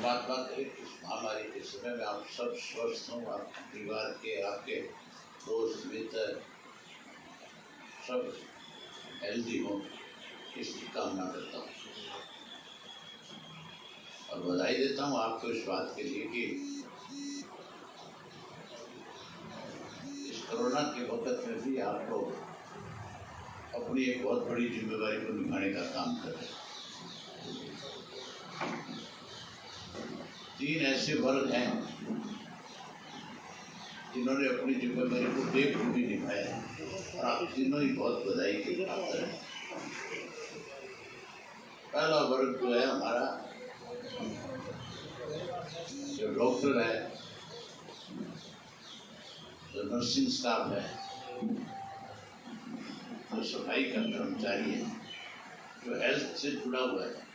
परमात्मा करे इस महामारी के समय में आप सब स्वस्थ हों, आपके परिवार के, आपके दोस्त मित्र सब हेल्दी हों, इसकी कामना करता हूँ। और बधाई देता हूँ आपको इस बात के लिए कि इस कोरोना के वक्त में भी आप लोग अपनी एक बहुत बड़ी जिम्मेदारी को निभाने का काम कर रहे हैं। 3 ऐसे वर्ग हैं जिन्होंने अपनी जिम्मेदारी को बेखूबी निभाया है और आप तीनों ही बहुत बधाई के पात्र हैं। पहला वर्ग जो है हमारा, जो डॉक्टर है, जो नर्सिंग स्टाफ है, जो सफाई का कर्मचारी है, जो हेल्थ से जुड़ा हुआ है,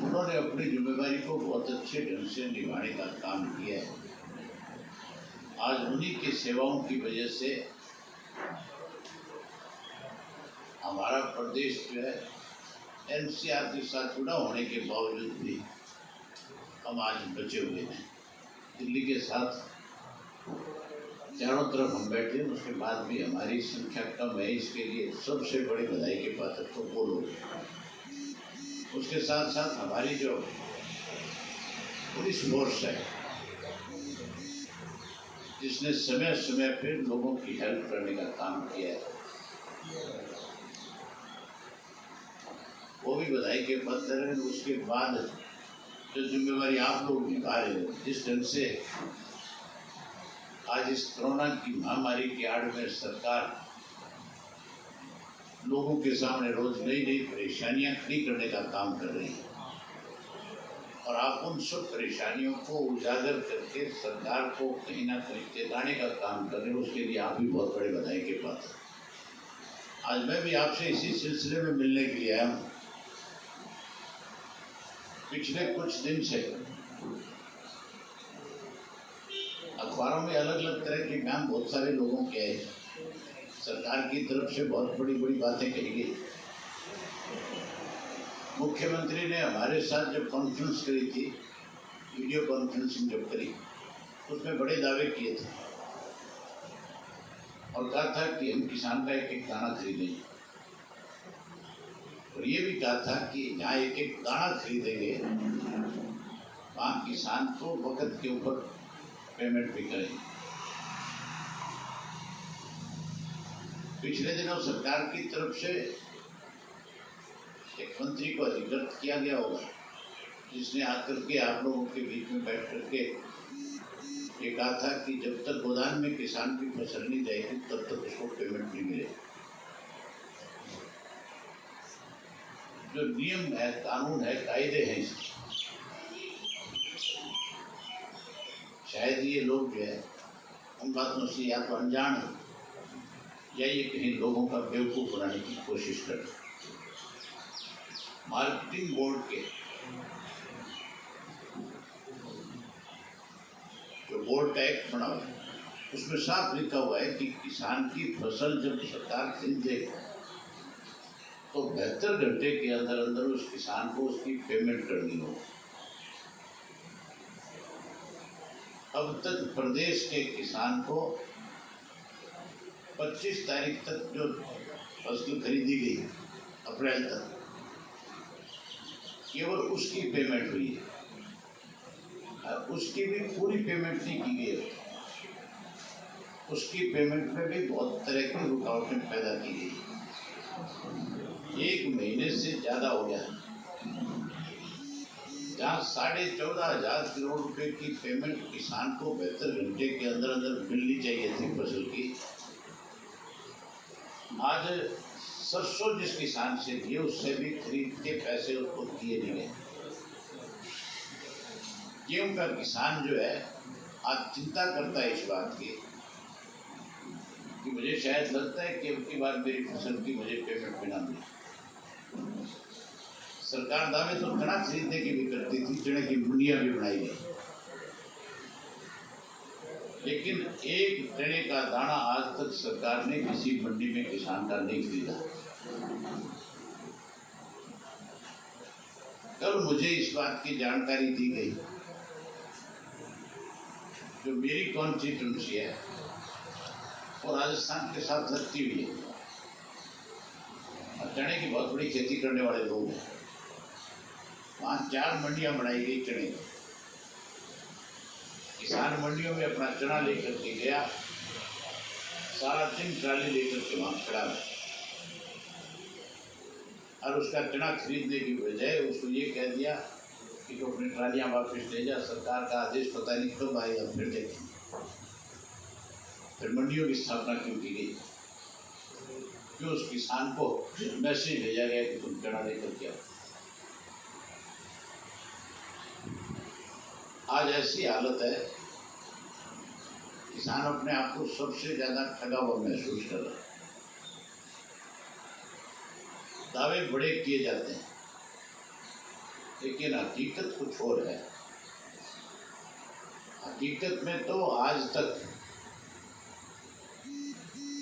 उन्होंने अपनी जिम्मेदारी को बहुत अच्छे ढंग से निभाने का काम किया है। आज उन्हीं की सेवाओं की वजह से हमारा प्रदेश जो है एनसीआर के साथ जुड़ा होने के बावजूद भी हम आज बचे हुए हैं। दिल्ली के साथ चारों तरफ हम बैठे हैं, उसके बाद भी हमारी संख्या कम है। इसके लिए सबसे बड़ी बधाई के पात्र तो वो लोग हैं। उसके साथ साथ हमारी जो पुलिस फोर्स है, जिसने समय समय पर लोगों की हेल्प करने का काम किया है, वो भी बधाई के पात्र हैं। उसके बाद जो जिम्मेवारी आप लोग निभा रहे हो, जिस ढंग से आज इस कोरोना की महामारी की आड़ में सरकार लोगों के सामने रोज नई नई परेशानियां खड़ी करने का काम कर रही है और आप उन सब परेशानियों को उजागर करके सरकार को कहीं ना कहीं चेताने का काम कर रहे हो, उसके लिए आप भी बहुत बड़े बधाई के पात्र। आज मैं भी आपसे इसी सिलसिले में मिलने के लिए आया हूँ। पिछले कुछ दिन से अखबारों में अलग अलग तरह के नाम बहुत सारे लोगों के आए। सरकार की तरफ से बहुत बड़ी बड़ी बातें कही गई। मुख्यमंत्री ने हमारे साथ जब कॉन्फ्रेंस करी थी, वीडियो कॉन्फ्रेंसिंग जब करी, उसमें बड़े दावे किए थे और कहा था कि हम किसान का एक एक दाना खरीदेंगे और ये भी कहा था कि जहाँ एक एक दाना खरीदेंगे वहाँ किसान को वक्त के ऊपर पेमेंट भी करेंगे। पिछले दिनों सरकार की तरफ से एक मंत्री को अधिकृत किया गया होगा, जिसने आकर के आप लोगों के बीच में बैठ करके ये कहा था कि जब तक गोदाम में किसान की फसल नहीं जाएगी तब तक उसको पेमेंट नहीं मिलेगी। जो नियम है, कानून है, कायदे हैं, शायद ये लोग जो है उन बातों से या तो अनजान है या ये कहीं लोगों का बेवकूफ बनाने की कोशिश कर रहे। मार्केटिंग बोर्ड के जो बोर्ड का एक्ट बना हुआ है, उसमें साफ लिखा हुआ है कि किसान की फसल जब सरकार खरीदे तो 72 घंटे के अंदर अंदर उस किसान को उसकी पेमेंट करनी हो। अब तक प्रदेश के किसान को 25 तारीख तक जो फसल खरीदी गई, अप्रैल तक, केवल उसकी पेमेंट हुई है। उसकी भी पूरी पेमेंट नहीं की गई है। उसकी पेमेंट में भी बहुत तरह की रुकावटें पैदा की गई। 1 महीने से ज़्यादा हो गया, जहाँ 14,500 करोड़ रुपए की पेमेंट किसान को 72 घंटे के अंदर अंदर मिलनी चाहिए थी फसल की, आज सरसों जिस किसान से दिए उससे भी खरीद के पैसे उसको दिए नहीं गए। गेहूं का किसान जो है आज चिंता करता है इस बात की कि मुझे शायद लगता है कि अब की बार मेरी फसल की मुझे पेमेंट भी ना मिले। सरकार दावे तो चना खरीदने की भी करती थी, चने की मंडियां भी बनाई गई, लेकिन एक चने का दाना आज तक सरकार ने किसी मंडी में किसान का नहीं खरीदा। कल मुझे इस बात की जानकारी दी गई, जो मेरी कॉन्स्टिट्यूंसी है और राजस्थान के साथ लगती हुई है, और चने की बहुत बड़ी खेती करने वाले लोग हैं। वहाँ 4 मंडियां बनाई गई चने की। किसान मंडियों में अपना चना लेकर के गया, सारा दिन ट्राली लेकर के वहां खड़ा है, और उसका चना खरीदने की बजाय उसको ये कह दिया कि तो अपनी ट्रालियां वापस ले जा, सरकार का आदेश पता नहीं कब आएगा, फिर देखेंगे। फिर मंडियों की स्थापना क्यों की गई? क्यों उस किसान को मैसेज भेजा गया कि तुम चना लेकर के आओ? आज ऐसी हालत है, किसान अपने आप को सबसे ज्यादा ठगा हुआ महसूस कर रहा है। दावे बड़े किए जाते हैं, लेकिन हकीकत कुछ और है। हकीकत में तो आज तक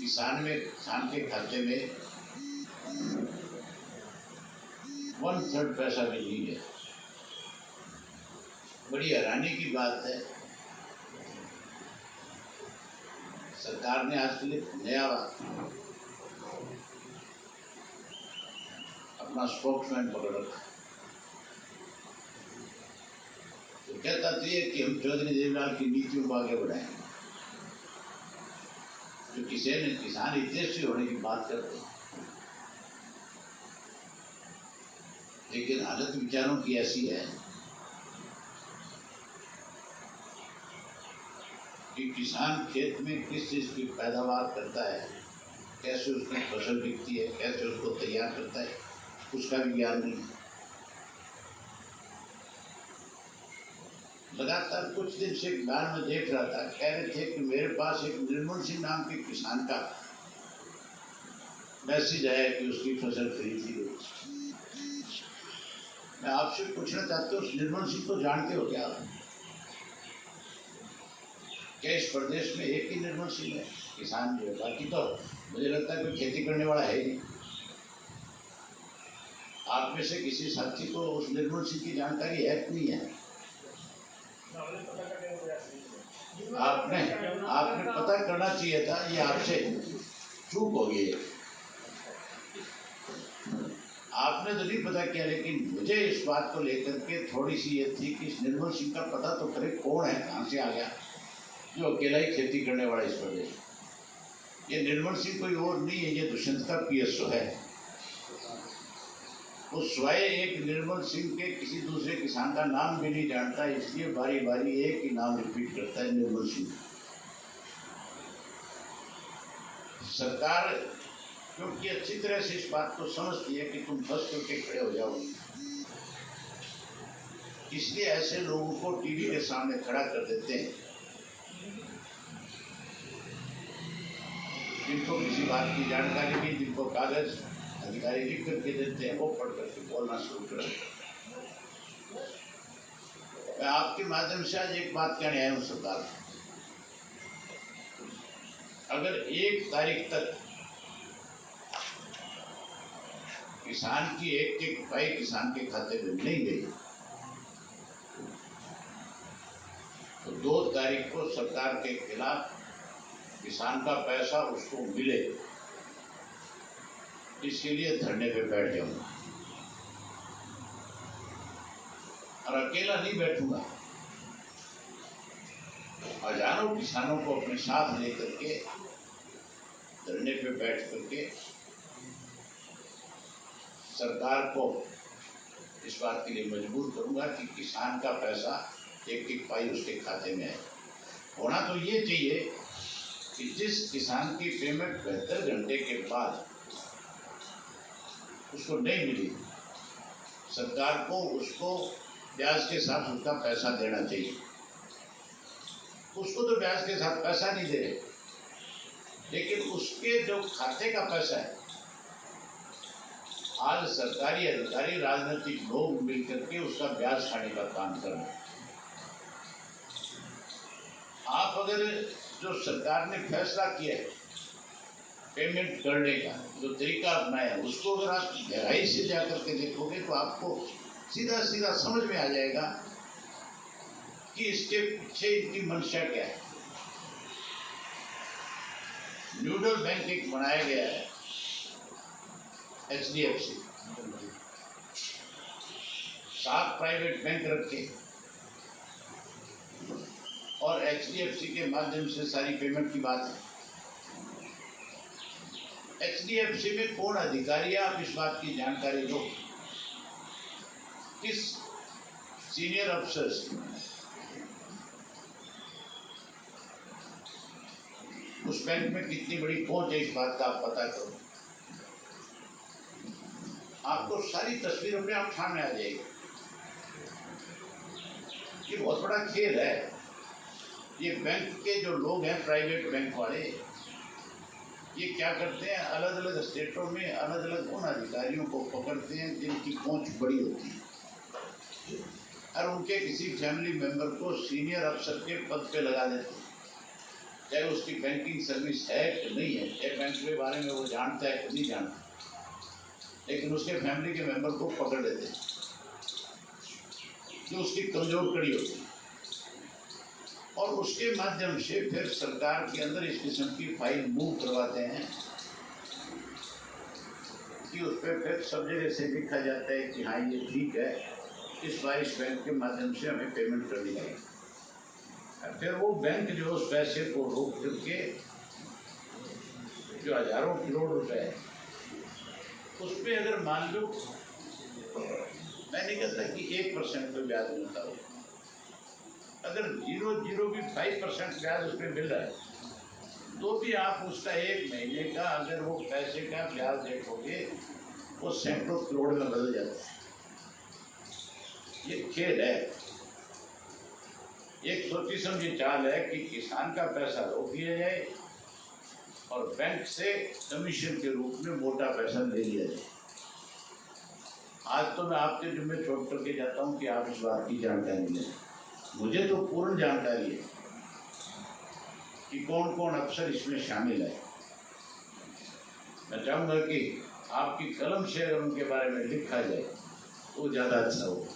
किसान के खाते में 1/3 पैसा भी नहीं है। बड़ी हैरानी की बात है, सरकार ने आज के लिए नया अपना स्पोक्समैन पकड़ रखा। तो कहता तो ये कि हम चौधरी देवलाल की नीतियों को आगे बढ़ाएंगे। जो किसान हितैषी होने की बात करते हैं, लेकिन हालत विचारों की ऐसी है कि किसान खेत में किस चीज की पैदावार करता है, कैसे उसकी फसल बिकती है, कैसे उसको तैयार करता है, उसका भी ज्ञान नहीं है। लगातार कुछ दिन से गांव में देख रहा था, कह रहे थे कि मेरे पास एक निर्मल सिंह नाम के किसान का मैसेज आया कि उसकी फसल खरीद ली गई। मैं आपसे पूछना चाहता हूँ, उस निर्मल सिंह को जानते हो क्या? क्या इस प्रदेश में एक ही निर्मल सिंह है किसान जो है? बाकी तो मुझे लगता है कोई खेती करने वाला है ही नहीं। आप में से किसी साथी को उस निर्मल सिंह की जानकारी है कि नहीं है? आपने पता करना चाहिए था, ये आपसे चूक हो गई। आपने तो नहीं पता किया, लेकिन मुझे इस बात को लेकर के थोड़ी सी ये थी कि इस निर्मल सिंह का पता तो करे कौन है, कहाँ से आ गया जो अकेला ही खेती करने वाला इस प्रदेश। ये निर्मल सिंह कोई और नहीं है, ये दुष्यंत का पीएसओ है। वो स्वयं एक निर्मल सिंह के किसी दूसरे किसान का नाम भी नहीं जानता, इसलिए बारी बारी एक ही नाम रिपीट करता है, निर्मल सिंह। सरकार क्योंकि अच्छी तरह से इस बात को समझती है कि तुम फंस करके खड़े हो जाओ, इसलिए ऐसे लोगों को टीवी के सामने खड़ा कर देते हैं, जिनको किसी बात की जानकारी नहीं, जिनको कागज अधिकारी लिख करके देते हैं, वो पढ़ करके बोलना शुरू कर देते हैं। मैं आपके माध्यम से आज एक बात कहने आया हूँ सरकार, अगर 1 तारीख तक किसान की एक रुपए किसान के खाते में नहीं गई, तो 2 तारीख को सरकार के खिलाफ किसान का पैसा उसको मिले, इसके लिए धरने पे बैठ जाऊंगा। और अकेला नहीं बैठूंगा, हजारों किसानों को अपने साथ लेकर के धरने पे बैठ करके सरकार को इस बात के लिए मजबूर करूंगा कि किसान का पैसा एक पाई उसके खाते में आए। होना तो ये चाहिए कि जिस किसान की पेमेंट 72 घंटे के बाद उसको नहीं मिली, सरकार को उसको ब्याज के साथ उसका पैसा देना चाहिए। उसको तो ब्याज के साथ पैसा नहीं दे रहे, लेकिन उसके जो खाते का पैसा है, आज सरकारी अधिकारी राजनीतिक लोग मिलकर के उसका ब्याज खाने का काम कर रहे हैं। आप अगर जो सरकार ने फैसला किया है पेमेंट करने का, जो तरीका अपनाया, उसको अगर आप गहराई से जाकर के देखोगे तो आपको सीधा सीधा समझ में आ जाएगा कि इसके पीछे इनकी मंशा क्या है। न्यूडल बैंक एक बनाया गया है HDFC, 7 प्राइवेट बैंक रखे और HDFC के माध्यम से सारी पेमेंट की बात है। HDFC में कौन अधिकारी है, आप इस बात की जानकारी दो। किस सीनियर अफसर्स उस बैंक में कितनी बड़ी पहुंच है, इस बात का आप पता करो। आपको सारी तस्वीर अपने आप सामने आ जाएगी। ये बहुत बड़ा खेल है। ये बैंक के जो लोग हैं, प्राइवेट बैंक वाले, ये क्या करते हैं, अलग अलग स्टेटों में अलग अलग उन अधिकारियों को पकड़ते हैं जिनकी पहुंच बड़ी होती है और उनके किसी फैमिली मेंबर को सीनियर अफसर के पद पे लगा देते हैं, चाहे उसकी बैंकिंग सर्विस है कि नहीं है, चाहे बैंक के बारे में वो जानता है कि नहीं जानता, लेकिन उसके फैमिली के मेंबर को पकड़ लेते हैं जो उसकी कमजोर कड़ी होती है और उसके माध्यम से फिर सरकार के अंदर इस किस्म की फाइल मूव करवाते हैं कि उस पर फिर सब जगह से लिखा जाता है कि हाँ ये ठीक है, इस बार इस बैंक के माध्यम से हमें पेमेंट करनी है। फिर वो बैंक जो उस पैसे को रोक करके जो हजारों करोड़ रुपए है उस पर अगर मान लो, मैं नहीं कहता कि 1% पे ब्याज मिलता हो, अगर 0.05% ब्याज उस पर मिल रहा है तो भी आप उसका 1 महीने का अगर वो पैसे का ब्याज देखोगे वो सैकड़ों करोड़ में बदल जाता है। ये खेल है। एक सोची समझी चाल है कि किसान का पैसा रोक दिया जाए और बैंक से कमीशन के रूप में मोटा पैसा ले लिया जाए। आज तो मैं आपके जिम्मे छोड़ करके जाता हूँ कि आप इस बात की जानकारी लें। मुझे तो पूर्ण जानकारी है कि कौन कौन अफसर इसमें शामिल है। मैं चाहूँगा कि आपकी कलम से अगर उनके बारे में लिखा जाए तो ज़्यादा अच्छा होगा।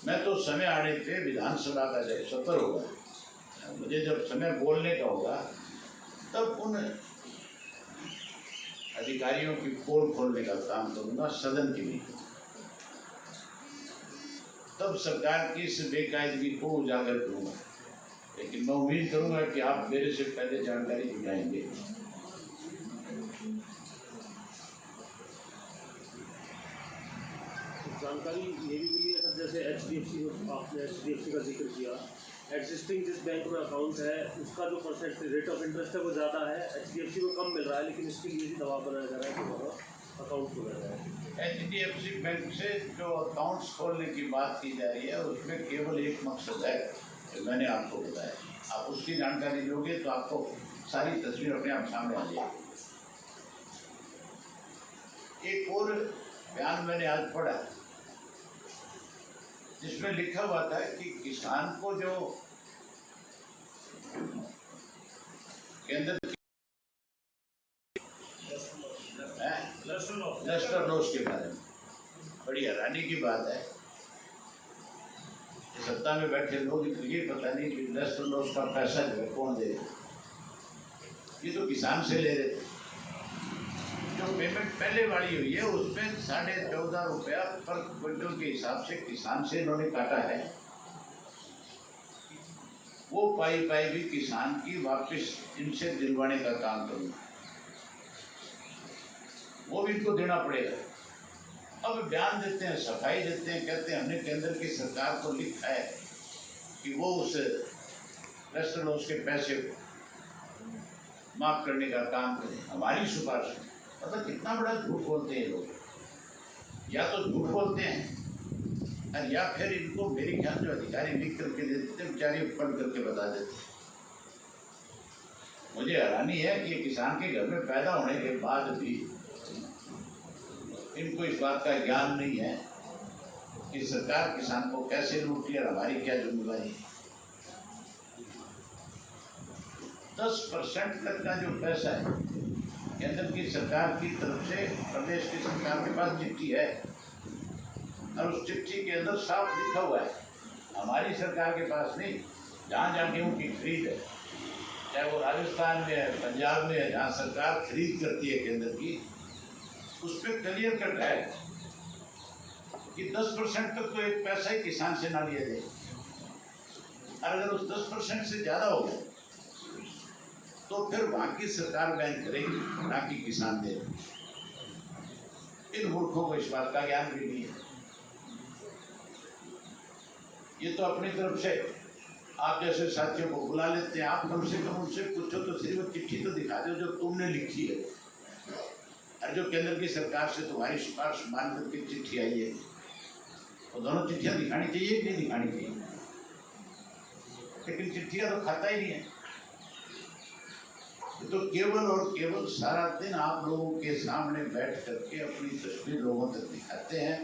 मैं तो समय आने पे विधानसभा का जब सत्र होगा, मुझे जब समय बोलने का होगा, तब उन अधिकारियों की पोल खोलने का काम करूँगा, सदन के लिए। तब सरकार की इस बेकायदगी को उजागर करूँगा, लेकिन मैं उम्मीद करूँगा कि आप मेरे से पहले जानकारी जुटाएंगे। जानकारी ये भी मिली है सर, जैसे HDFC, आपने HDFC का जिक्र किया, एग्जिस्टिंग जिस बैंक में अकाउंट है उसका जो परसेंट रेट ऑफ इंटरेस्ट है वो ज़्यादा है, HDFC को कम मिल रहा है, लेकिन इसके लिए भी दबाव बनाया जा रहा है कि वहाँ अकाउंट खोला जाए। HDFC बैंक से जो अकाउंट्स खोलने की बात की जा रही है उसमें केवल एक मकसद है, मैंने आपको बताया। आप उसकी जानकारी दोगे तो आपको सारी तस्वीर अपने आप सामने आ जाएगी। एक और बयान मैंने आज पढ़ा जिसमें लिखा हुआ था कि किसान को जो केंद्र लस्टर लॉस के बारे में, बड़ी हैरानी की बात है, सत्ता में बैठे लोग ये पता नहीं कि लस्टर लॉस का पैसा जो है कौन दे, ये तो किसान से ले रहे थे। जो पेमेंट पहले वाली हुई है उसमें 14.5 रुपया पर क्विंटल के हिसाब से किसान से इन्होंने काटा है। वो पाई भी किसान की वापस इनसे दिलवाने का काम करूँगा, वो भी इनको देना पड़ेगा। अब बयान देते हैं, सफाई देते हैं, कहते हैं हमने केंद्र की सरकार को लिखा है कि वो उस लस्टर लॉस के पैसे माफ करने का काम करें, हमारी सिफारिश। मतलब कितना बड़ा झूठ बोलते हैं लोग, या तो झूठ बोलते हैं और या फिर इनको मेरे ख्याल जो अधिकारी लिख करके दे देते हैं, बेचारे पढ़ करके बता देते हैं। मुझे हैरानी है कि किसान के घर में पैदा होने के बाद भी इनको इस बात का ज्ञान नहीं है कि सरकार किसान को कैसे लूटती है और हमारी क्या जिम्मेवारी है। 10% तक का जो पैसा है केंद्र की सरकार की तरफ से प्रदेश की सरकार के पास चिट्ठी है और उस चिट्ठी के अंदर साफ लिखा हुआ है, हमारी सरकार के पास नहीं, जहाँ जहाँ गेहूँ की खरीद है, चाहे वो राजस्थान में है, पंजाब में है, जहाँ सरकार खरीद करती है केंद्र की, उस पर क्लियर कट है कि 10% तक तो एक पैसा ही किसान से ना लिया जाए, और अगर उस 10% से ज़्यादा हो गया तो फिर वहाँ की सरकार बैंक करेगी, ना कि किसान दे। इन मूर्खों को इस बात का ज्ञान भी नहीं है। ये तो अपनी तरफ से आप जैसे साथियों को बुला लेते हैं, आप कम से कम उनसे पूछो तो सिर्फ वो चिट्ठी तो दिखा दो जो तुमने लिखी है, और जो केंद्र की सरकार से तुम्हारी सिफारिश मान करके चिट्ठी आई है, वो दोनों चिट्ठियाँ दिखानी चाहिए कि नहीं दिखानी चाहिए? लेकिन चिट्ठियाँ तो खाता ही नहीं है। तो केवल और केवल सारा दिन आप लोगों के सामने बैठ करके अपनी तस्वीर लोगों तक दिखाते हैं।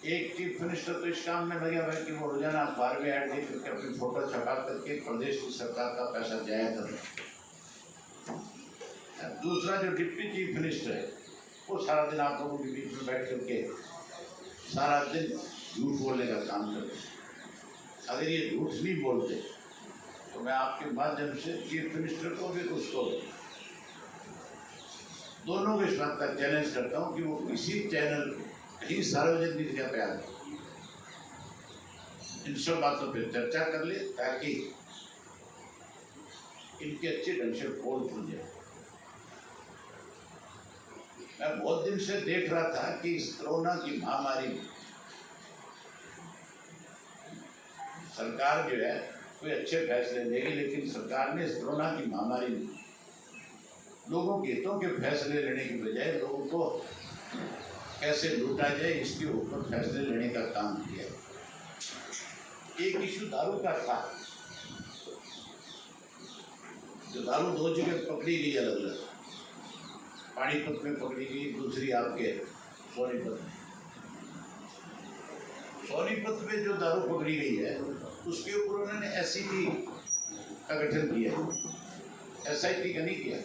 एक चीफ मिनिस्टर तो इस काम में लगे हुआ है कि वो रोजाना अखबार में ऐड दे करके अपनी फोटो छपा करके प्रदेश की सरकार का पैसा जाया कर रहे हैं। दूसरा जो डिप्टी चीफ मिनिस्टर है वो सारा दिन आप लोगों के बीच में बैठ करके सारा दिन झूठ बोलने का काम करते हैं। अगर ये झूठ नहीं बोलते तो मैं आपके माध्यम से चीफ मिनिस्टर को भी उसको दोनों को इस बात का चैलेंज करता हूँ कि वो किसी चैनल कहीं सार्वजनिक जगह पे आ जाए, इन सब बातों पे चर्चा कर ले ताकि इनके अच्छे ढंग से पोल खुल जाए। मैं बहुत दिन से देख रहा था कि इस कोरोना की महामारी में सरकार जो है कोई अच्छे फैसले लेगी, लेकिन सरकार ने इस कोरोना की महामारी में लोगों के हितों के फैसले लेने की बजाय लोगों को कैसे लूटा जाए इसके ऊपर फैसले लेने का काम किया। एक इशू दारू का था, जो दारू दो जगह पकड़ी गई अलग अलग, पानीपत में पकड़ी गई, दूसरी आपके सोनीपत में। सोनीपत में जो दारू पकड़ी गई है उसके ऊपर उन्होंने एसआईटी का गठन किया, एसआईटी का नहीं किया।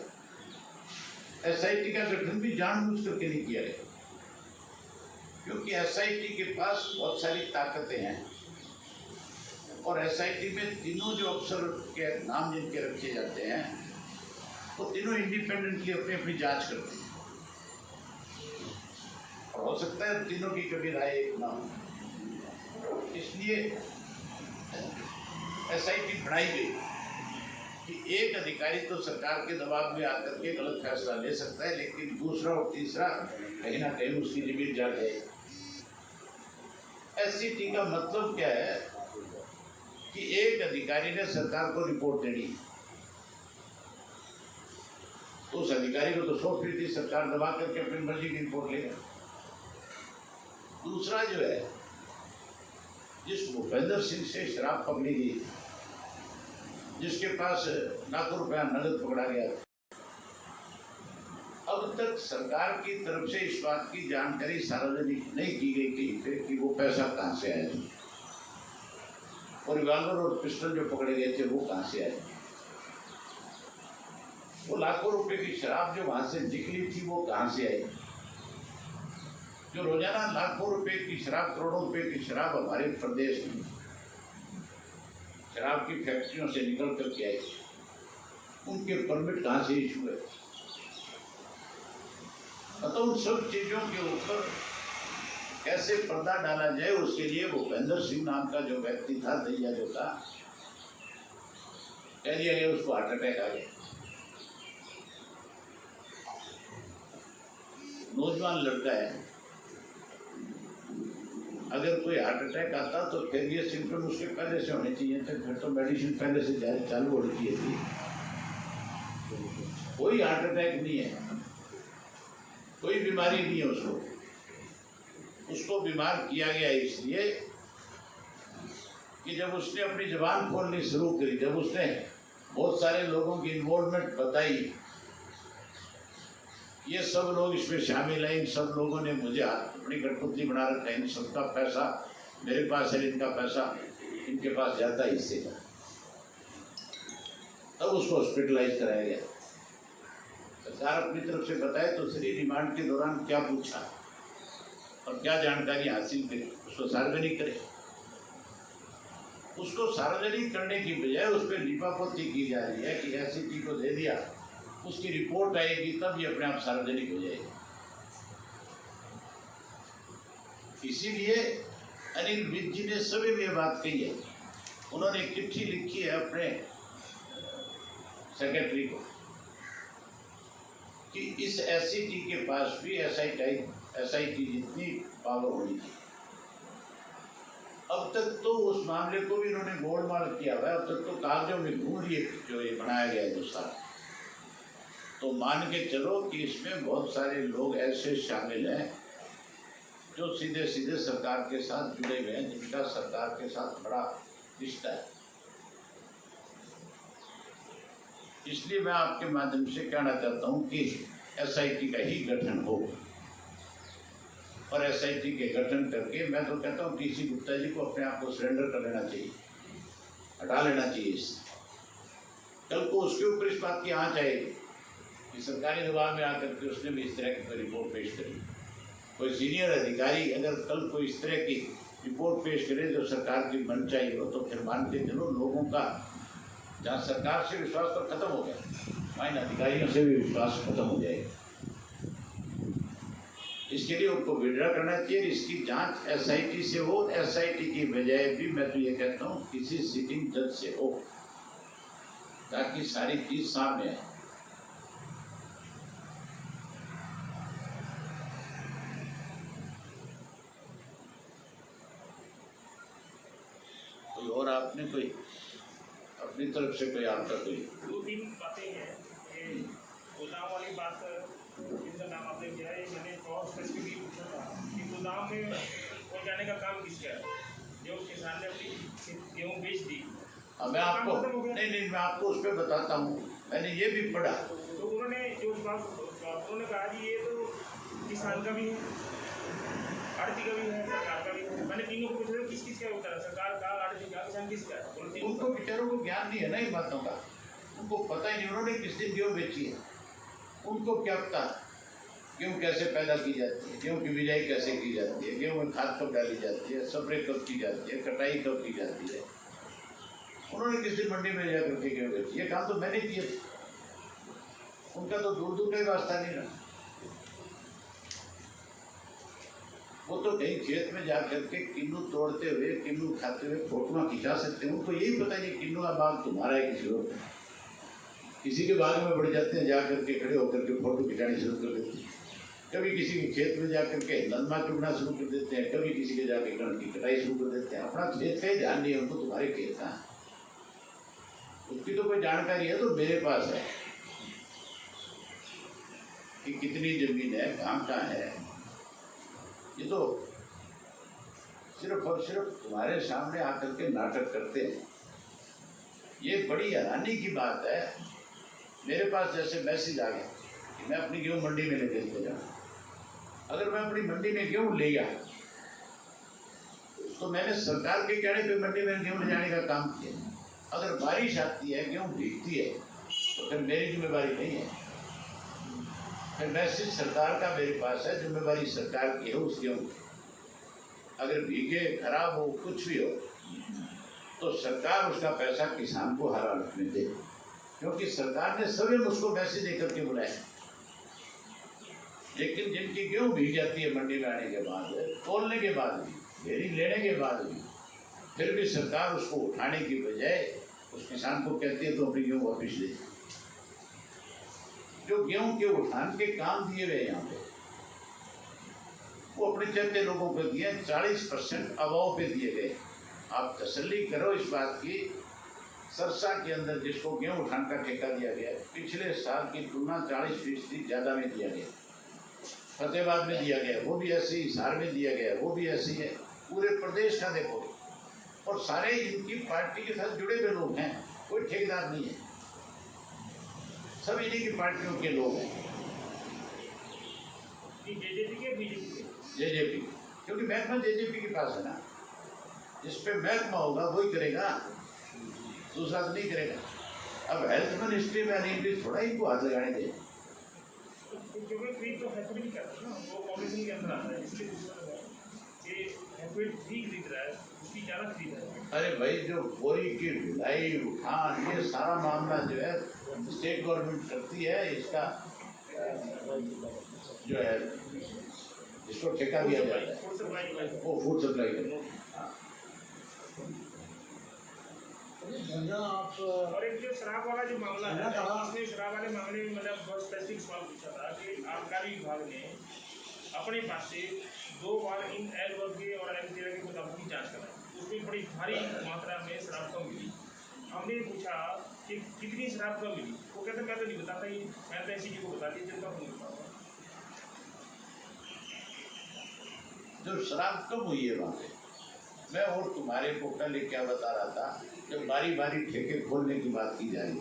एसआईटी का गठन भी जानबूझ करके नहीं किया गया, क्योंकि एसआईटी के पास बहुत सारी ताकतें हैं और एसआईटी में तीनों जो अफसर के नाम जिनके रखे जाते हैं वो तीनों इंडिपेंडेंटली अपनी अपनी जांच करते हैं, और हो सकता है तीनों की कभी राय एक ना हो। इसलिए एसआईटी बनाई गई कि एक अधिकारी तो सरकार के दबाव में आकर के गलत फैसला ले सकता है, लेकिन दूसरा और तीसरा कहीं ना कहीं उसकी लिमिट जा गई। एसआईटी का मतलब क्या है कि एक अधिकारी ने सरकार को रिपोर्ट देनी, तो उस अधिकारी को तो 100% सरकार दबा करके अपनी मर्जी की रिपोर्ट लेगा। दूसरा जो है, जिस भूपेंद्र सिंह से शराब पकड़ी गई, जिसके पास लाखों रुपया नगद पकड़ा गया, अब तक सरकार की तरफ से इस बात की जानकारी सार्वजनिक नहीं की गई कहीं पे कि वो पैसा कहाँ से आया, और रिवॉल्वर और पिस्टल जो पकड़े गए थे वो कहाँ से आए, वो लाखों रुपए की शराब जो वहां से निकली थी वो कहाँ से आई। जो रोजाना लाखों रुपए की शराब, करोड़ों रुपए की शराब हमारे प्रदेश में शराब की फैक्ट्रियों से निकल करके आई, उनके परमिट कहाँ से इशू है। तो उन सब चीजों के ऊपर कैसे पर्दा डाला जाए, उसके लिए भूपेंद्र सिंह नाम का जो व्यक्ति था, दैया जो था, कह दिया गया उसको हार्ट अटैक आ गया। नौजवान लड़का है, अगर कोई हार्ट अटैक आता तो फिर ये सिम्टम उसके पहले से होने चाहिए थे, फिर तो मेडिसिन पहले से चालू होनी चाहिए थी। कोई हार्ट अटैक नहीं है, कोई बीमारी नहीं है उसको बीमार किया गया इसलिए कि जब उसने अपनी जबान खोलनी शुरू करी, जब उसने बहुत सारे लोगों की इन्वॉल्वमेंट बताई, ये सब लोग इसमें शामिल हैं, इन सब लोगों ने मुझे अपनी कठपुतली बना रखा है, इन सबका पैसा मेरे पास है, इनका पैसा इनके पास जाता है इससे का, तब उसको हॉस्पिटलाइज कराया गया। सरकार अपनी तरफ से बताए तो श्री रिमांड के दौरान क्या पूछा, और क्या जानकारी हासिल करे उसको सार्वजनिक करे। उसको सार्वजनिक करने की बजाय उस पर लीपापोती की जा रही है कि एसआईटी को दे दिया, उसकी रिपोर्ट आएगी तब ये अपने आप सार्वजनिक हो जाएगी। इसीलिए अनिल विज जी ने सभी में बात कही है। उन्होंने एक चिट्ठी लिखी है अपने सेक्रेटरी को कि इस एसआईटी के पास भी एसआईटी जितनी पावर होनी चाहिए। अब तक तो उस मामले को भी इन्होंने गोलमाल किया हुआ है। अब तक तो कागजों में घूम रही है जो ये बनाया गया है दूसरा। तो मान के चलो कि इसमें बहुत सारे लोग ऐसे शामिल हैं जो सीधे सीधे सरकार के साथ जुड़े हुए हैं, जिनका सरकार के साथ बड़ा रिश्ता है। इसलिए मैं आपके माध्यम से कहना चाहता हूं कि एसआईटी का ही गठन हो और एसआईटी के गठन करके मैं तो कहता हूं कि सी गुप्ता जी को अपने आप को सरेंडर कर लेना चाहिए, हटा लेना चाहिए इससे। कल को उसके ऊपर इस बात की आँच आएगी कि सरकारी दबाव में आकर के उसने भी इस तरह की कोई रिपोर्ट पेश करी। कोई सीनियर अधिकारी अगर कल को इस तरह की रिपोर्ट पेश करे जो सरकार की बन चाहिए हो, तो फिर मान के चलो लोगों का जहाँ सरकार से विश्वास तो खत्म हो गया, वहाँ इन अधिकारियों से भी विश्वास खत्म हो जाएगा। इसके लिए उनको विड्रॉ करना चाहिए। इसकी जांच एसआईटी से हो, एसआईटी की बजाय भी मैं तो ये कहता हूँ किसी सिटिंग जज से हो, ताकि सारी चीज सामने आए। कोई और आपने कोई अपनी तरफ से कोई आपका कोई 2-3 बातें हैं। ये गोदाम वाली बात जिनका नाम आपने किया है, मैंने बहुत स्पेसिफिकली पूछा था कि गोदाम में पहुँचाने का काम किसका है? जो किसान ने अपनी गेहूँ बेच दी, मैं आपको नहीं मैं आपको उस पर बताता हूँ। मैंने ये भी पढ़ा तो उन्होंने जो उन्होंने कहा कि ये तो किसान का भी है, आड़ती का भी है, सरकार का भी है। मैंने तीनों को पूछा किस किस का उत्तर है, सरकार का, आड़ती का, किसान किसका है? उनको बेचारों को ज्ञान नहीं है ना इन बातों का, उनको पता ही नहीं। उन्होंने किस दिन गेहूँ बेची है, उनको क्या पता गेहूँ कैसे पैदा की जाती है, गेहूँ की बिजाई कैसे की जाती है, गेहूँ में खाद कब डाली जाती है, स्प्रे कब की जाती है, कटाई कब की जाती है। उन्होंने किस दिन मंडी में जाकर के गेहूँ बेची, ये काम तो मैंने किया। उनका तो दूर दूर का ही वास्ता नहीं रहा। वो तो कहीं खेत में जाकर के किन्नू तोड़ते हुए, किन्नू खाते हुए फोटोआं खिंचा सकते हैं। उनको यही पता नहीं किन्नू का बाग तुम्हारा है किसी और, किसी के बाग में बढ़ जाते हैं, जाकर के खड़े होकर के फोटो खिंचानी शुरू कर देते हैं। कभी किसी के खेत में जाकर के नरमा चुगना शुरू कर देते हैं, कभी किसी के जाके कणक की कटाई शुरू कर देते हैं। अपना खेत का ही ध्यान नहीं है उनको, तुम्हारे खेत का उसकी तो कोई जानकारी है तो मेरे पास है कि कितनी जमीन है, कहाँ है। ये तो सिर्फ और सिर्फ तुम्हारे सामने आकर के नाटक करते हैं। ये बड़ी हैरानी की बात है। मेरे पास जैसे मैसेज आ गया कि मैं अपनी गेहूँ मंडी में लेके जाऊँ। अगर मैं अपनी मंडी में गेहूँ ले गया तो मैंने सरकार के कहने पे मंडी में गेहूँ ले जाने का काम किया। अगर बारिश आती है, गेहूँ भीगती है, तो फिर मेरी जिम्मेवारी नहीं है। फिर मैसेज सरकार का मेरे पास है, जिम्मेवारी सरकार की है उस गेहूँ की। अगर भीगे, खराब हो, कुछ भी हो, तो सरकार उसका पैसा किसान को हर हालत में दे, क्योंकि सरकार ने सभी मुझको मैसेज देकर के बुलाए। लेकिन जिनकी गेहूँ भीग जाती है मंडी में आने के बाद, तोलने के बाद भी, ढेरी लेने के बाद भी, फिर भी सरकार उसको उठाने की बजाय उस किसान को कहती है तो अपनी गेहूँ वापिस ले। जो गेहूं के उठान के काम दिए गए यहाँ पे, वो अपने चलते लोगों को दिए 40% अभाव पे दिए गए। आप तसल्ली करो इस बात की, सरसा के अंदर जिसको गेहूं उठान का ठेका दिया गया, पिछले साल की तुलना 40% ज़्यादा में दिया गया। फतेहाबाद में दिया गया, वो भी ऐसे ही, हिसार में दिया गया, वो भी ऐसे ही है। पूरे प्रदेश का देखो, और सारे इनकी पार्टी के साथ जुड़े हुए लोग हैं, कोई ठेकेदार नहीं है, सब इन्हीं की पार्टियों के लोग हैं। जेजेपी के, बीजेपी के? जेजेपी, क्योंकि महकमा जेजेपी के पास है ना। जिस पे महकमा होगा वही करेगा, दूसरा तो नहीं करेगा। अब हेल्थ मिनिस्ट्री में अनिल थोड़ा ही को हाथ लगाने दे। क्योंकि तो है तो नहीं करता ना, वो कॉम्बिनेशन के अंदर आता है, इसलिए ये हैबिट भी खरीद रहा है, उसकी ज़्यादा खरीद रहा है। अरे भाई, जो बोरी की ढुलाई उठान ये सारा मामला जो है स्टेट गवर्नमेंट करती है। इसका जो है इसको ठेका दिया जाता है, फूड सप्लाई वो फूड सप्लाई करता है। और एक जो शराब वाला जो मामला है, इसने शराब वाले मामले में मतलब बहुत स्पेसिफिक सवाल पूछा था कि आबकारी विभाग ने अपने पास से 2 बार इन एल वर्ग के और एल 13 के गोदामों की जांच कराई, उसमें बड़ी भारी मात्रा में शराब कम मिली। हमने पूछा कि कितनी शराब कम मिली, वो कहते मैं तो नहीं बताता, ये मैं तो ऐसी को बता दी, जनता को नहीं बताऊंगा। जो शराब कम हुई है वहाँ पे, मैं और तुम्हारे को कल क्या बता रहा था, जब बारी बारी ठेके खोलने की बात की जाएगी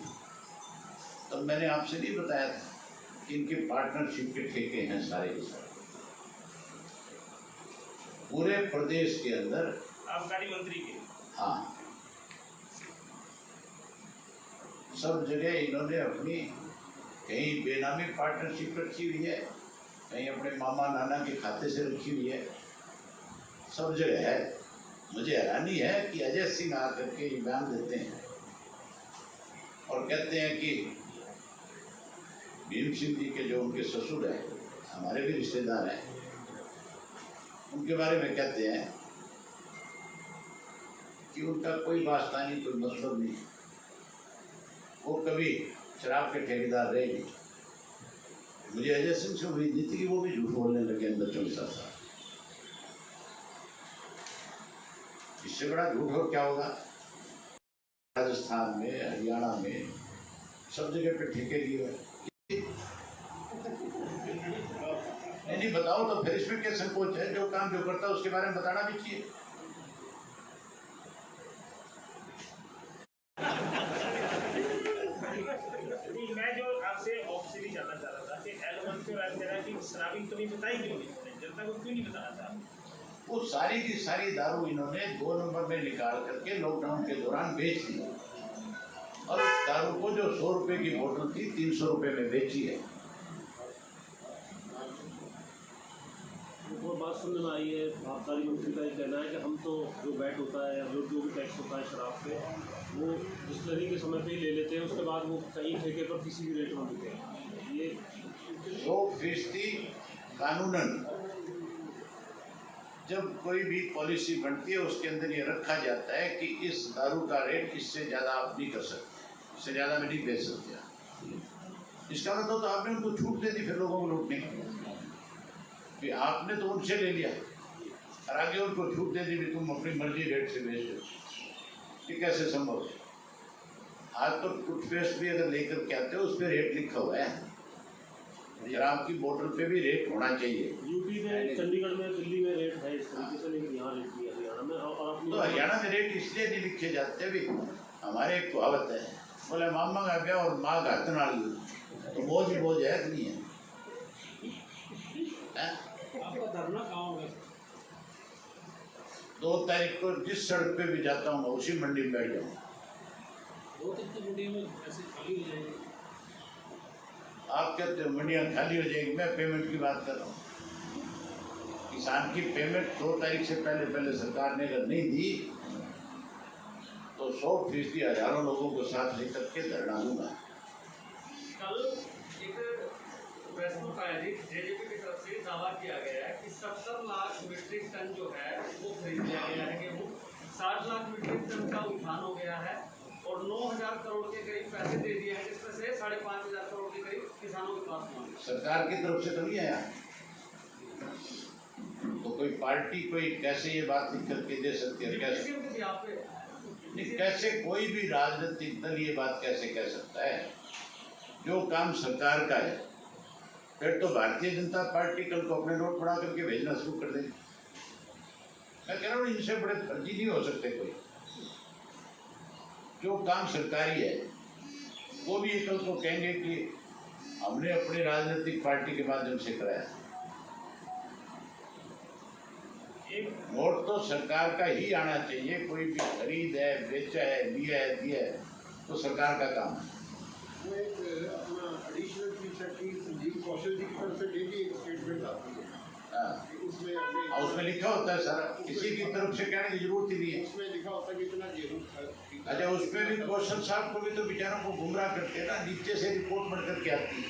तब मैंने आपसे नहीं बताया था कि इनके पार्टनरशिप के ठेके हैं सारे के सारे पूरे प्रदेश के अंदर। आबकारी मंत्री के हाँ, सब जगह इन्होंने अपनी कहीं बेनामी पार्टनरशिप रखी हुई है, कहीं अपने मामा नाना के खाते से रखी हुई है, सब जगह है। मुझे हैरानी है कि अजय सिंह आकर के बयान देते हैं और कहते हैं कि भीम सिंह जी के जो उनके ससुर हैं, हमारे भी रिश्तेदार हैं, उनके बारे में कहते हैं कि उनका कोई वास्ता नहीं, कोई मतलब नहीं, वो कभी शराब के ठेकेदार रहे नहीं। मुझे अजय सिंह से उम्मीद नहीं थी कि वो भी झूठ बोलने लगे इन बच्चों के साथ। इससे बड़ा झूठ और क्या होगा। राजस्थान में, हरियाणा में सब जगह पे ठेके लिए हुए। नहीं बताओ तो फिर इसमें क्या संकोच है। जो काम जो करता है उसके बारे में बताना भी चाहिए। मैं जो आपसे ऑफिशियली जानना चाह रहा था कि एल1 के और एल13 की शराबी तो नहीं बताई क्यों नहीं, जनता को क्यों नहीं बताया था? वो सारी की सारी दारू इन्होंने 2 नंबर में निकाल करके लॉकडाउन के दौरान बेच दी और उस दारू को जो 100 रुपए की बोतल थी 300 रुपए में बेची है। वो बात सुनने में आई है, आबकारी मंत्री का ये कहना है कि हम तो जो वैट होता है या जो भी टैक्स होता है शराब पे, वो डिस्टिलरी के समय पे ही ले लेते हैं, उसके बाद वो कहीं ठेके पर किसी भी रेट में देते हैं। ये 100% कानूनन जब कोई भी पॉलिसी बनती है उसके अंदर ये रखा जाता है कि इस दारू का रेट इससे ज़्यादा आप नहीं कर सकते, इससे ज़्यादा में नहीं बेच सकते। इसका मतलब तो आपने उनको छूट दे दी फिर लोगों को लूटने की, कि आपने तो उनसे ले लिया और आगे उनको छूट दे दी भी तुम अपनी मर्जी रेट से बेच दो। ये कैसे संभव है? आज तो टूथपेस्ट भी अगर लेकर के आते हो उस पर रेट लिखा हुआ है, शराब की बोतल पे भी रेट होना चाहिए। यूपी में, चंडीगढ़ में, दिल्ली में रेट है इस तरीके से, लेकिन यहाँ रेट नहीं है हरियाणा में। और तो हरियाणा में रेट इसलिए नहीं लिखे जाते भी, हमारे एक कहावत है, बोले मामा का गया और माँ का हाथ नाल, तो बोझ ही बोझ है कि नहीं है? आपका धरना कहाँ होगा? 2 तारीख को जिस सड़क पे भी जाता हूँ उसी मंडी में बैठ जाऊँगा। 2 तारीख की मंडी में ऐसे खाली हो जाएंगे। आप कहते हो मंडियाँ खाली हो जाएगी, मैं पेमेंट की बात कर रहा हूँ। किसान की पेमेंट 2 तारीख से पहले सरकार ने अगर नहीं दी तो 100% हजारों लोगों को साथ लेकर के धरना दूंगा। कल एक प्रेस नोट आया थी, जेजेपी की तरफ से दावा किया गया है कि 70 लाख मीट्रिक टन जो है वो खरीद लिया गया है, गेहूँ 60 लाख मीट्रिक टन का उठान हो गया है और 9,000 करोड़ के करीब पैसे दे दिए हैं, जिसमें से 5,500 करोड़ के करीब किसानों के पास पहुंचे। सरकार की तरफ से तो नहीं आया, तो कोई पार्टी कोई कैसे ये बात लिख करके दे सकती है? कैसे नहीं, कैसे कोई भी राजनीतिक दल ये बात कैसे कह सकता है? जो काम सरकार का है, फिर तो भारतीय जनता पार्टी कल को अपने नोट बना करके भेजना शुरू कर देगी। मैं कह रहा हूँ इनसे बड़े फर्जी नहीं हो सकते कोई। जो काम सरकारी है वो भी कल को कहेंगे कि हमने अपनी राजनीतिक पार्टी के माध्यम से कराया। वोट तो सरकार का ही आना चाहिए, कोई भी खरीद है, बेचा है, लिया है, दिया है, तो सरकार का काम है। वो एक अपना एडिशनल फीचर की संजीव कौशल जी की तरफ से डेली एक स्टेटमेंट आती है। हाँ। उसमें और उसमें लिखा होता है सारा, किसी की तरफ से कहने की जरूरत ही नहीं है। उसमें लिखा होता है कि इतना गेहूं अच्छा, उसमें भी कौशल साहब को भी तो बेचारों को गुमराह करते हैं ना, नीचे से रिपोर्ट बढ़ करके आती है,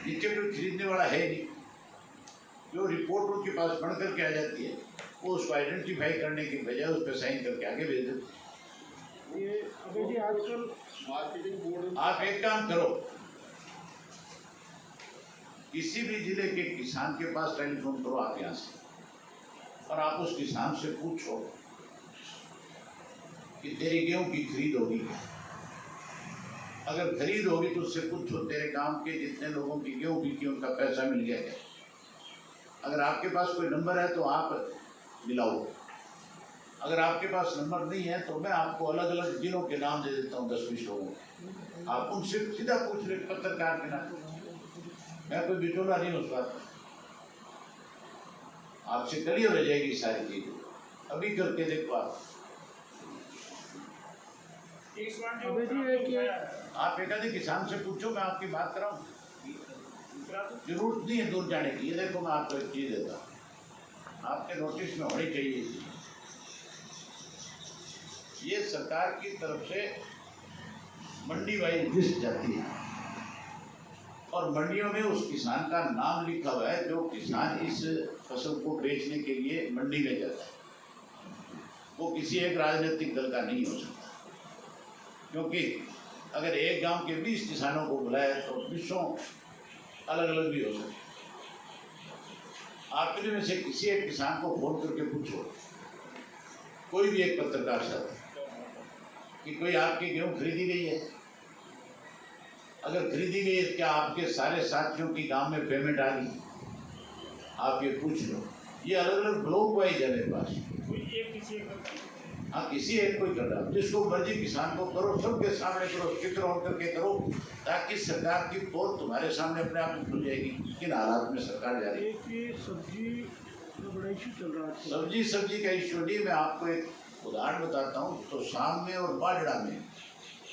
नीचे कोई खरीदने वाला है नहीं, जो रिपोर्ट उनके पास बढ़ करके आ जाती है वो उसको आइडेंटिफाई करने की बजाय उस पर साइन करके आगे भेज देते हैं। ये अभी जी आजकल मार्केटिंग बोर्ड आप एक काम करो, किसी भी जिले के किसान के पास टेलीफोन करो आप यहाँ से, और आप उस किसान से पूछो कि तेरी गेहूं की खरीद होगी क्या। अगर खरीद होगी तो उससे पूछो तेरे गांव के जितने लोगों की गेहूं बिकी उनका पैसा मिल गया क्या। अगर आपके पास कोई नंबर है तो आप मिलाओ, अगर आपके पास नंबर नहीं है तो मैं आपको अलग अलग जिलों के नाम दे देता हूँ 10-20 लोगों के, आप उनसे सीधा पूछ ले पत्रकार के नाम, मैं कोई बिचौला नहीं उस बात में, आपसे क्लियर हो जाएगी सारी चीजें, अभी करके देखो आप। एक सवाल जो अबे जी, आपने एक ये- उठाया है, आप एक आधे किसान से पूछो, मैं आपकी बात कराऊं, दूसरा तो जरूरत नहीं है दूर जाने की। ये देखो मैं आपको एक चीज देता हूँ, आपके नोटिस में होनी चाहिए चीज। ये सरकार की तरफ से मंडी वाइज लिस्ट जाती है और मंडियों में उस किसान का नाम लिखा हुआ है जो किसान इस फसल को बेचने के लिए मंडी में जाता है। वो किसी एक राजनीतिक दल का नहीं हो सकता, क्योंकि अगर एक गांव के 20 किसानों को बुलाया तो 20 अलग अलग भी हो सकते। आप में से किसी एक किसान को फोन करके पूछो, कोई भी एक पत्रकार साथ, कि कोई आपकी गेहूं खरीदी गई है, अगर खरीदी गई है क्या आपके सारे साथियों की गांव में पेमेंट आ गई, आप ये पूछ लो। ये अलग अलग ब्लॉक वाइज है मेरे पास, कोई एक किसी एक हाँ किसी एक कोई कर रहा, जिसको मर्जी किसान को करो, सबके सामने करो, फिक्र होकर करके करो, ताकि सरकार की पोल तुम्हारे सामने अपने आप खुल जाएगी किन हालात में सरकार जा रही है। एक ये सब्जी का बड़ा इशू चल रहा है। सब्जी का इशू नहीं, मैं आपको एक उदाहरण बताता हूँ। तो शाम में और बाजड़ा में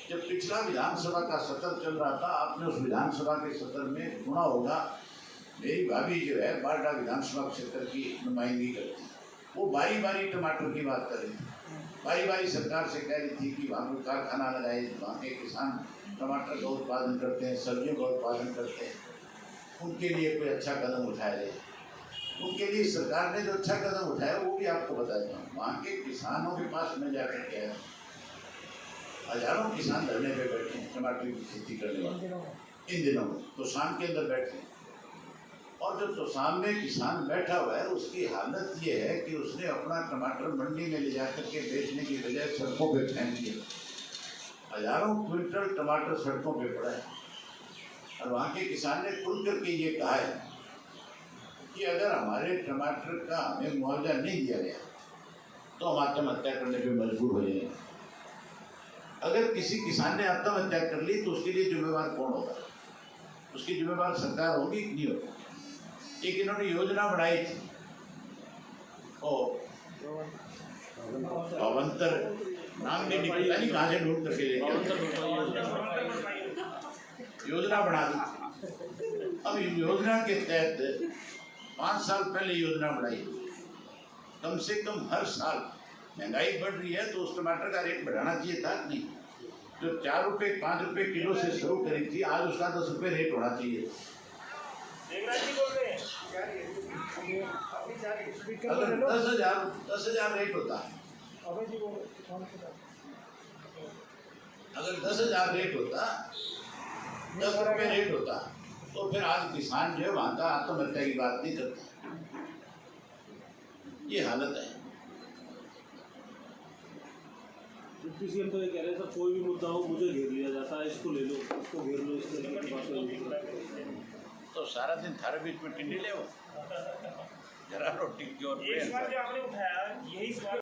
जब पिछला विधानसभा का सत्र चल रहा था, आपने उस विधानसभा के सत्र में सुना होगा, मेरी भाभी जो है बाजड़ा विधानसभा क्षेत्र की नुमाइंदगी करती, वो बारी बारी टमाटर की बात कर रही थी, बारी बारी सरकार से कह रही थी कि वहाँ कोई कारखाना लगाए, वहाँ के किसान टमाटर का उत्पादन करते हैं, सब्जियों का उत्पादन करते हैं, उनके लिए कोई अच्छा कदम उठाया जाए। उनके लिए सरकार ने जो अच्छा कदम उठाया वो भी आपको बताता हूँ। वहाँ के किसानों के पास में जाकर के आया, हजारों किसान धरने पे बैठे हैं टमाटर की खेती करने वाले इन दिनों में, तो शाम के अंदर बैठे हैं। और जो तो सामने किसान बैठा हुआ है उसकी हालत ये है कि उसने अपना टमाटर मंडी में ले जाकर के बेचने की बजाय सड़कों पे फेंक दिया। हजारों क्विंटल टमाटर सड़कों पे पड़ा है और वहाँ के किसान ने खुल करके ये कहा है कि अगर हमारे टमाटर का हमें मुआवजा नहीं दिया गया तो हम आत्महत्या करने पे मजबूर हो जाएंगे। अगर किसी किसान ने आत्महत्या कर ली तो उसके लिए जिम्मेवार कौन होगा? उसकी जिम्मेवार सरकार होगी कि नहीं होगी? एक इन्होंने योजना बनाई थी और अवंतर नाम नहीं निकलता, नहीं कहाँ से ढूंढ करके योजना बना दी। अब योजना के तहत 5 साल पहले योजना बनाई, कम से कम हर साल महंगाई बढ़ रही है तो उस टमाटर का रेट बढ़ाना चाहिए था नहीं? जो 4 रुपए 5 रुपए किलो से शुरू करी थी, आज उसका 10 रुपए रेट होना चाहिए। देवराज जी बोल रहे हैं अगर 10,000 रेट होता, अगर 10,000 रेट होता, 10 रुपए रेट होता तो फिर आज किसान जो है वहां का आत्महत्या की बात नहीं करता। ये हालत है। डिप्टी सीएम तो ये कह रहे हैं सर कोई भी मुद्दा हो मुझे घेर लिया जाता है, इसको ले लो, इसको घेर लो, इस तरीके की बातें। तो सारा दिन थारे बीच में टिंडी ले जरा रोटी की ओर एक सवाल जो आपने उठाया यही सवाल